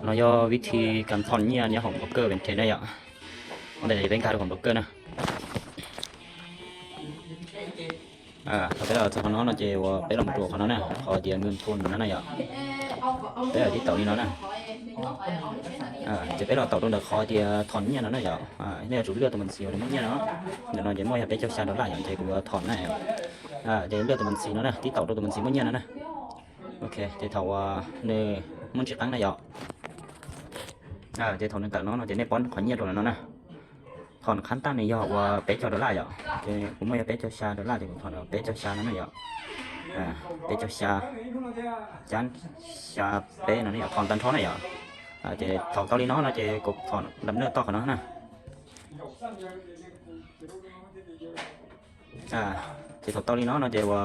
nó doวิธีการถอนเงี้ยเนี่ยของบล็อกเกอร์เป็นเทรนได้อ่ะแต่เป็นการของบล็อกเกอร์นะแต่เราจะของnóจะว่าเป็นลำตัวของnó nè họ tiềnเงินทุนนั่นน่ะอ่ะแต่ที่ต่อนี้nó nèจะเป็นเราต่อตรงเด็กเขาจะถอนเงี้ยนั่นน่ะอ่ะเนี่ยจุดเลือดตัวมันเสียวเนี่ยเนาะเดี๋ยวเราจะมอยไปเจ้าชายดอลลาร์อย่างเทกูถอนได้เดี๋ยวเลือดตัวมันสีnó nèที่ต่อตัวมันสีเนี่ยนั่นน่ะโอเคเดี๋ยวเขาเนี่ยมันจะตั้งได้อ่ะเดี๋ยวถอนต่างๆnóจะเนี่ยป้อนขอเงี้ยตัวนั้นนะถอนขั้นตั้งในยอว่าเป๊ะเจ้าดอลลาร์อ่ะผมไม่เป๊ะเจ้าชายดอลลาร์แต่ผมถอนเป๊ะเจ้าชายนั่นน่ะเป๊ะเจ้าชายจันชาเป๊ะนั่นนี่ถอนตันท้อนี่อ่ะจะถอนตอลีnóจะกบถอนลำเนื้อต่อของnóนะจะถอนตอลีnóจะว่า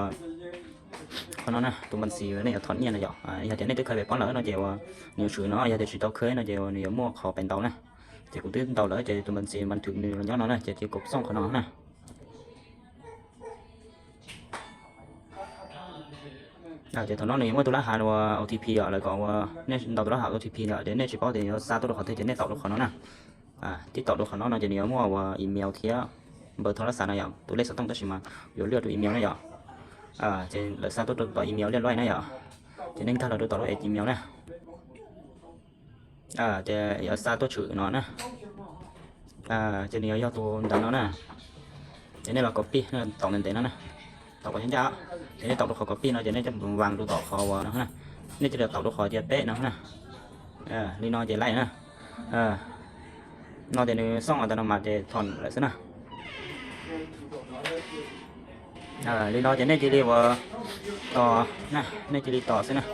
ของnó nè tụi mình xì này thọn nhiên này dọ giờ thì này tôi khai về bón lỡ nó chèo nhiều sự nó giờ thì sự tao khơi nó chèo nhiều mua khó bền tàu nè thì cũng tiếp tàu lỡ thì tụi mình xì mình thường nhiều nhớ nó nè chỉ cục xong của nó nè thì thằng nó này mới tôi lá hà đồ OTP rồi lại còn nên tàu tôi lá hà OTP rồi đến đây chỉ có thì xa tôi được khỏi thì nên tàu được khỏi nó nè tiếp tàu được khỏi nó chỉ nhiều mua email thì bờ thằng nó xả này tôi lấy số tông tới chỉ mà nhiều lượt email này rồiจะเราสร้างตัวต่ออีเมลเรียบร้อยนะอย่าจะนั่งถ้าเราดูต่อเราอีเมลนะจะอย่าสร้างตัวชื่อnóนะจะเนี่ยย่อตัวดังnóนะจะเนี่ยเรา copy นั่นต่อเงินเต็มนะต่อไปฉันจะจะเนี่ยต่อตัวขอ copy นะจะเนี่ยจะวางตัวต่อคอวะนะนี่จะเดี๋ยวต่อตัวขอจะเป๊ะนะนี่น้อยจะไล่นะน้อยจะเนี่ยซ่องอัตโนมัติจะถอนอะไรซะนะlý do cho nên chỉ đi vàoต่อนะนี่จะดีต่อซินะ